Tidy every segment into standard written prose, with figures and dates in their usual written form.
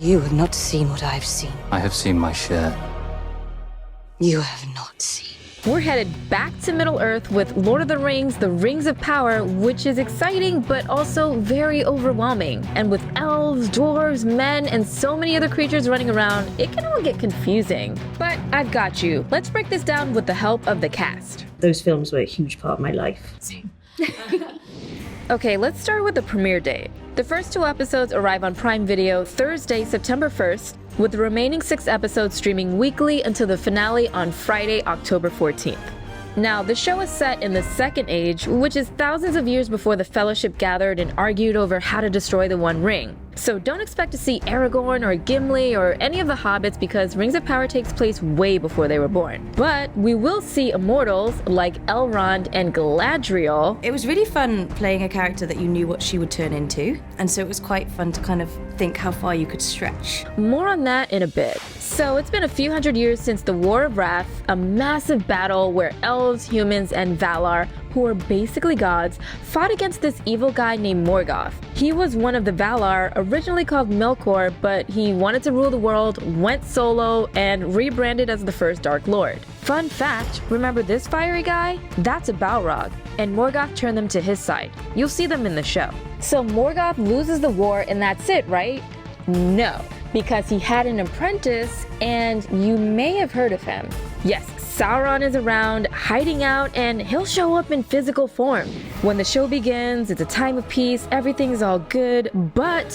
You have not seen what I've seen. I have seen my share. You have not seen. We're headed back to Middle-earth with Lord of the Rings, The Rings of Power, which is exciting but also very overwhelming. And with elves, dwarves, men, and so many other creatures running around, it can all get confusing. But I've got you. Let's break this down with the help of the cast. Those films were a huge part of my life. Okay, let's start with the premiere date. The first 2 episodes arrive on Prime Video Thursday, September 1st, with the remaining 6 episodes streaming weekly until the finale on Friday, October 14th. Now, the show is set in the Second Age, which is thousands of years before the Fellowship gathered and argued over how to destroy the One Ring. So don't expect to see Aragorn or Gimli or any of the hobbits because Rings of Power takes place way before they were born. But we will see immortals like Elrond and Galadriel. It was really fun playing a character that you knew what she would turn into, and so it was quite fun to kind of think how far you could stretch. More on that in a bit. So it's been a few hundred years since the War of Wrath, a massive battle where elves, humans, and Valar, who are basically gods, fought against this evil guy named Morgoth. He was one of the Valar, originally called Melkor, but he wanted to rule the world, went solo, and rebranded as the first Dark Lord. Fun fact, remember this fiery guy? That's a Balrog, and Morgoth turned them to his side. You'll see them in the show. So Morgoth loses the war and that's it, right? No, because he had an apprentice, and you may have heard of him. Yes, Sauron is around, hiding out, and he'll show up in physical form. When the show begins, it's a time of peace, everything's all good, but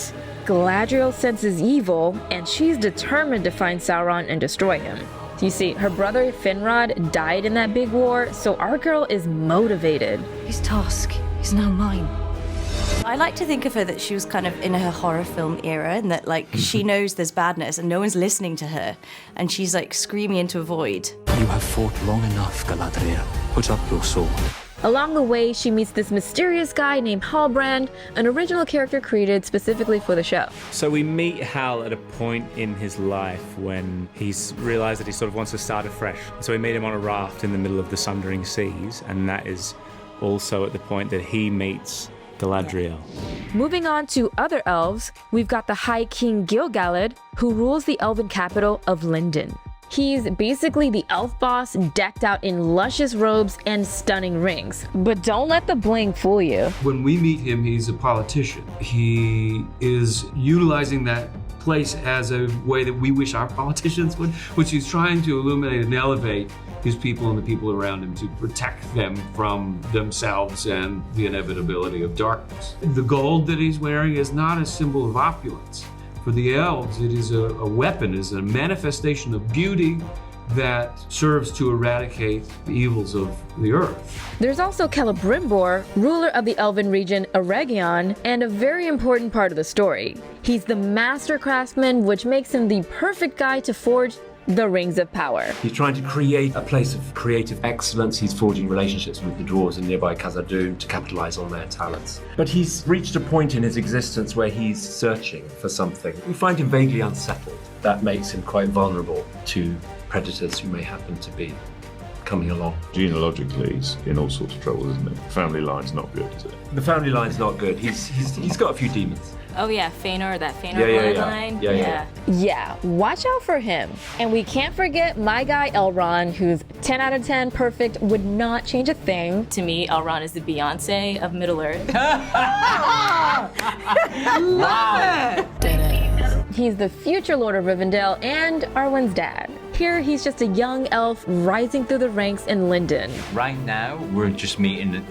Galadriel senses evil, and she's determined to find Sauron and destroy him. You see, her brother Finrod died in that big war, so our girl is motivated. His task is now mine. I like to think of her that she was kind of in her horror film era, and that like she knows there's badness and no one's listening to her, and she's like screaming into a void. You have fought long enough, Galadriel. Put up your sword. Along the way, she meets this mysterious guy named Halbrand, an original character created specifically for the show. So we meet Hal at a point in his life when he's realized that he sort of wants to start afresh. So we meet him on a raft in the middle of the Sundering Seas, and that is also at the point that he meets Galadriel. Moving on to other elves, we've got the High King Gil-galad, who rules the elven capital of Lindon. He's basically the elf boss, decked out in luscious robes and stunning rings. But don't let the bling fool you. When we meet him, he's a politician. He is utilizing that place as a way that we wish our politicians would, which he's trying to illuminate and elevate his people and the people around him to protect them from themselves and the inevitability of darkness. The gold that he's wearing is not a symbol of opulence. For the elves, it is a weapon, is a manifestation of beauty that serves to eradicate the evils of the earth. There's also Celebrimbor, ruler of the elven region Eregion, and a very important part of the story. He's the master craftsman, which makes him the perfect guy to forge the Rings of Power. He's trying to create a place of creative excellence. He's forging relationships with the dwarves in nearby Khazad-dûm to capitalize on their talents. But he's reached a point in his existence where he's searching for something. We find him vaguely unsettled. That makes him quite vulnerable to predators who may happen to be coming along. Genealogically, he's in all sorts of trouble, isn't he? Family line's not good, is it? The family line's not good. He's got a few demons. Oh yeah, Fëanor, that Fëanor bloodline. Yeah, watch out for him. And we can't forget my guy Elrond, who's 10 out of 10 perfect, would not change a thing. To me, Elrond is the Beyonce of Middle-earth. Love it! He's the future Lord of Rivendell and Arwen's dad. Here, he's just a young elf rising through the ranks in Lindon. Right now, we're just meeting,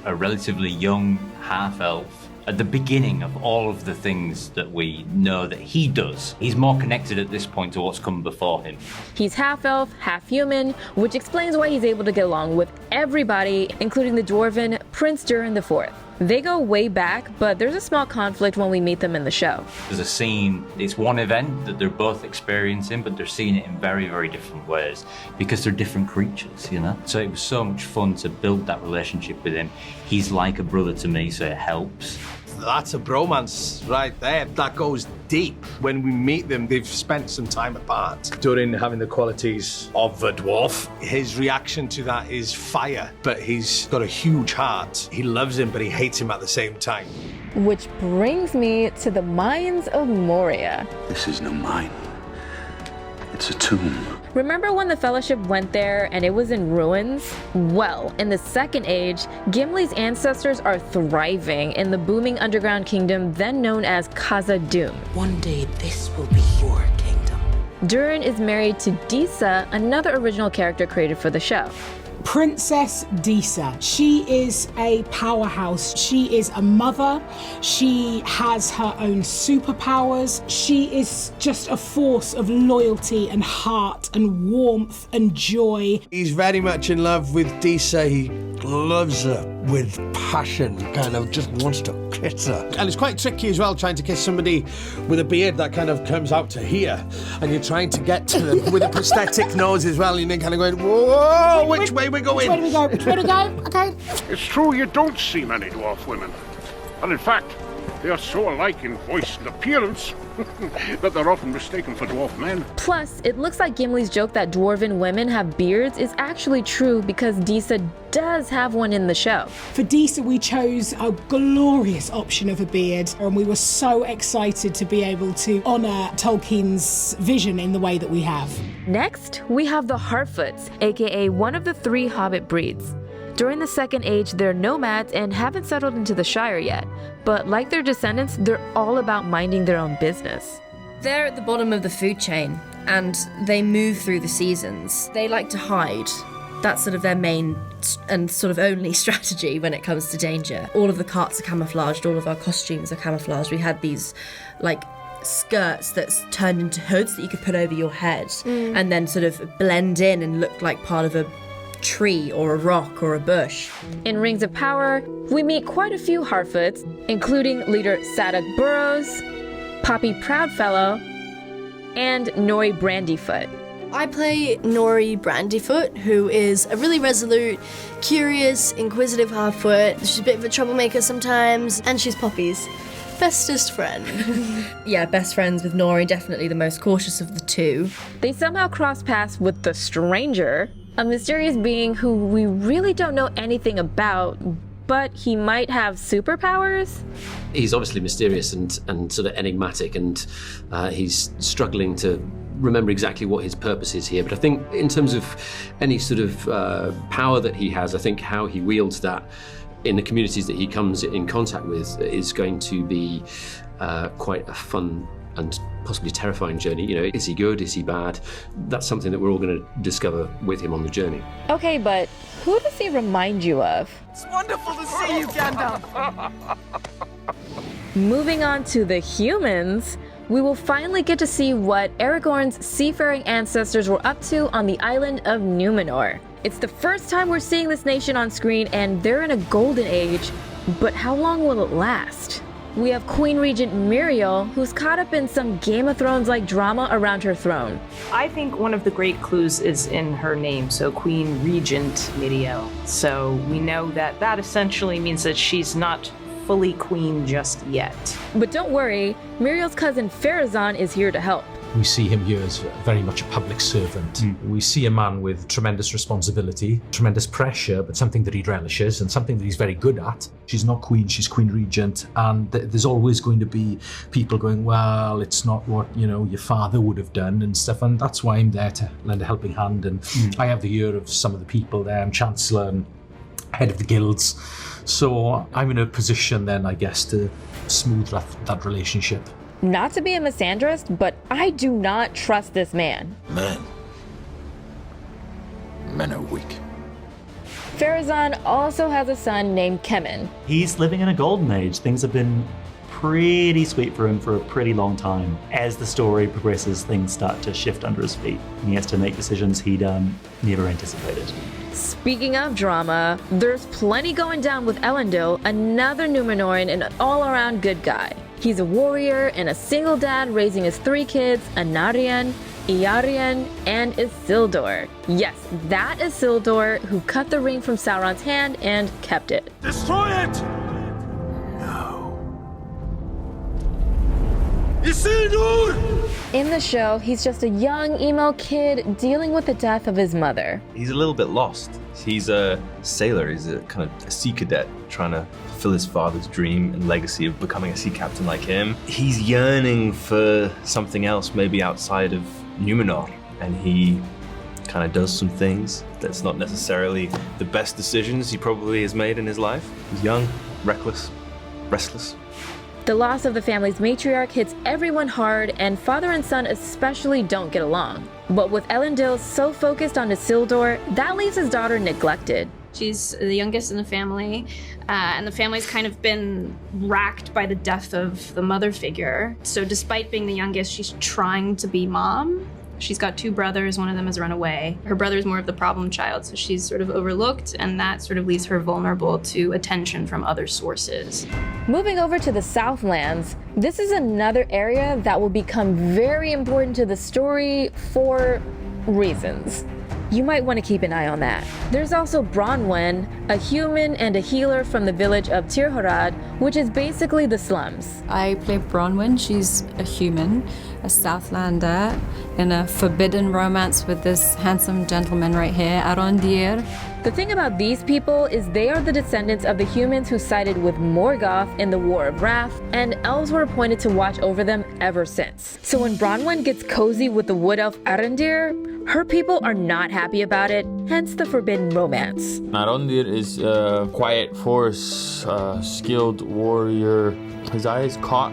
a relatively young half-elf at the beginning of all of the things that we know that he does. He's more connected at this point to what's come before him. He's half-elf, half-human, which explains why he's able to get along with everybody, including the dwarven Prince Durin IV. They go way back, but there's a small conflict when we meet them in the show. There's a scene, it's one event that they're both experiencing, but they're seeing it in very, very different ways because they're different creatures, So it was so much fun to build that relationship with him. He's like a brother to me, so it helps. That's a bromance right there. That goes deep. When we meet them, they've spent some time apart. Durin having the qualities of a dwarf. His reaction to that is fire, but he's got a huge heart. He loves him, but he hates him at the same time. Which brings me to the Mines of Moria. This is no mine. It's a tomb. Remember when the Fellowship went there and it was in ruins? Well, in the Second Age, Gimli's ancestors are thriving in the booming underground kingdom then known as Khazad-dûm. One day this will be your kingdom. Durin is married to Disa, another original character created for the show. Princess Disa. She is a powerhouse. She is a mother. She has her own superpowers. She is just a force of loyalty and heart and warmth and joy. He's very much in love with Disa. He loves her with passion, kind of just wants to kiss her. And it's quite tricky as well, trying to kiss somebody with a beard that kind of comes out to here, and you're trying to get to them with a prosthetic nose as well, and then kind of going, whoa, which way we're going? Which way do we go? Which way do we go? Okay. It's true you don't see many dwarf women. And in fact, they are so alike in voice and appearance that they're often mistaken for dwarf men. Plus, it looks like Gimli's joke that dwarven women have beards is actually true because Disa does have one in the show. For Disa, we chose a glorious option of a beard, and we were so excited to be able to honour Tolkien's vision in the way that we have. Next, we have the Hartfoots, aka one of the 3 hobbit breeds. During the Second Age, they're nomads and haven't settled into the Shire yet, but like their descendants, they're all about minding their own business. They're at the bottom of the food chain, and they move through the seasons. They like to hide. That's sort of their main and sort of only strategy when it comes to danger. All of the carts are camouflaged, all of our costumes are camouflaged. We had these, like, skirts that's turned into hoods that you could put over your head and then sort of blend in and look like part of a tree or a rock or a bush. In Rings of Power, we meet quite a few Hartfoots, including leader Sadok Burrows, Poppy Proudfellow, and Nori Brandyfoot. I play Nori Brandyfoot, who is a really resolute, curious, inquisitive Hartfoot. She's a bit of a troublemaker sometimes, and she's Poppy's bestest friend. Yeah, best friends with Nori, definitely the most cautious of the two. They somehow cross paths with the Stranger, a mysterious being who we really don't know anything about, but he might have superpowers? He's obviously mysterious and sort of enigmatic, and he's struggling to remember exactly what his purpose is here. But I think in terms of any sort of power that he has, I think how he wields that in the communities that he comes in contact with is going to be quite a fun and possibly terrifying journey. You know, is he good? Is he bad? That's something that we're all going to discover with him on the journey. Okay, but who does he remind you of? It's wonderful to see you, Gandalf. Moving on to the humans, we will finally get to see what Aragorn's seafaring ancestors were up to on the island of Numenor. It's the first time we're seeing this nation on screen, and they're in a golden age, but how long will it last? We have Queen Regent Muriel, who's caught up in some Game of Thrones-like drama around her throne. I think one of the great clues is in her name, so Queen Regent Muriel. So we know that that essentially means that she's not fully queen just yet. But don't worry, Muriel's cousin Pharazôn is here to help. We see him here as very much a public servant. We see a man with tremendous responsibility, tremendous pressure, but something that he relishes and something that he's very good at. She's not queen, she's queen regent, and there's always going to be people going, well, it's not what, you know, your father would have done and stuff, and that's why I'm there to lend a helping hand. And I have the ear of some of the people there. I'm chancellor and head of the guilds, so I'm in a position then, I guess, to smooth that relationship. Not to be a misandrist, but I do not trust this man. Men are weak. Pharazôn also has a son named Kemen. He's living in a golden age. Things have been pretty sweet for him for a pretty long time. As the story progresses, things start to shift under his feet, and he has to make decisions he'd never anticipated. Speaking of drama, there's plenty going down with Elendil, another Numenorean and an all-around good guy. He's a warrior and a single dad raising his 3 kids, Anarion, Iarion, and Isildur. Yes, that Isildur who cut the ring from Sauron's hand and kept it. Destroy it! No. Sildore! In the show, he's just a young emo kid dealing with the death of his mother. He's a little bit lost. He's a sailor. He's a kind of a sea cadet trying to fulfill his father's dream and legacy of becoming a sea captain like him. He's yearning for something else, maybe outside of Numenor, and he kind of does some things that's not necessarily the best decisions he probably has made in his life. He's young, reckless, restless. The loss of the family's matriarch hits everyone hard, and father and son especially don't get along. But with Elendil so focused on Sildore, that leaves his daughter neglected. She's the youngest in the family, and the family's kind of been racked by the death of the mother figure. So despite being the youngest, she's trying to be mom. She's got two brothers, one of them has run away. Her brother's more of the problem child, so she's sort of overlooked, and that sort of leaves her vulnerable to attention from other sources. Moving over to the Southlands, this is another area that will become very important to the story for reasons. You might want to keep an eye on that. There's also Bronwen, a human and a healer from the village of Tirhorad, which is basically the slums. I play Bronwen. She's a human, a Southlander, in a forbidden romance with this handsome gentleman right here, Arondir. The thing about these people is they are the descendants of the humans who sided with Morgoth in the War of Wrath, and elves were appointed to watch over them ever since. So when Bronwen gets cozy with the wood elf Arondir, her people are not happy about it, hence the forbidden romance. Arondir is a quiet force, a skilled warrior. His eye is caught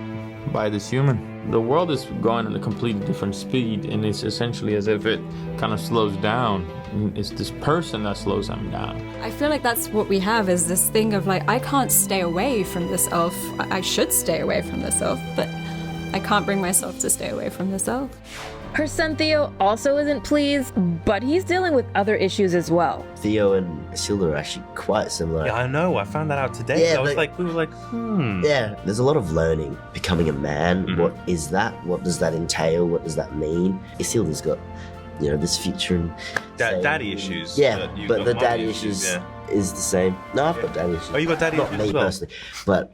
by this human. The world is going at a completely different speed, and it's essentially as if it kind of slows down. It's this person that slows him down. I feel like that's what we have, is this thing of like, I can't stay away from this elf. I should stay away from this elf, but I can't bring myself to stay away from this elf. Her son Theo also isn't pleased, but he's dealing with other issues as well. Theo and Sildore are actually quite similar. Yeah, I know. I found that out today. Yeah, we were like, Yeah, there's a lot of learning. Becoming a man, What is that? What does that entail? What does that mean? Isildure's got, this future and daddy issues. Yeah, but the daddy issues is the same. No, I've got daddy issues. Oh, you got daddy issues Not me as well? personally, but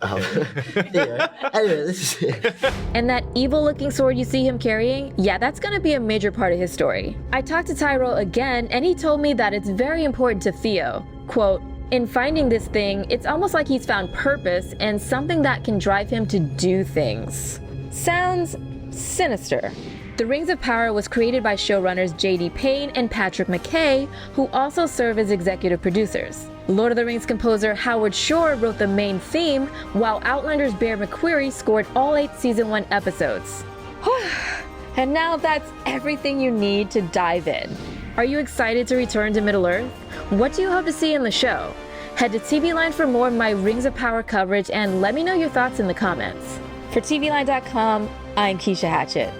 anyway, this is And that evil-looking sword you see him carrying, yeah, that's gonna be a major part of his story. I talked to Tyrell again, and he told me that it's very important to Theo. Quote, in finding this thing, it's almost like he's found purpose and something that can drive him to do things. Sounds sinister. The Rings of Power was created by showrunners J.D. Payne and Patrick McKay, who also serve as executive producers. Lord of the Rings composer Howard Shore wrote the main theme, while Outlander's Bear McQuarrie scored all 8 Season 1 episodes. And now that's everything you need to dive in. Are you excited to return to Middle-earth? What do you hope to see in the show? Head to TVLine for more of my Rings of Power coverage and let me know your thoughts in the comments. For TVLine.com, I'm Keisha Hatchett.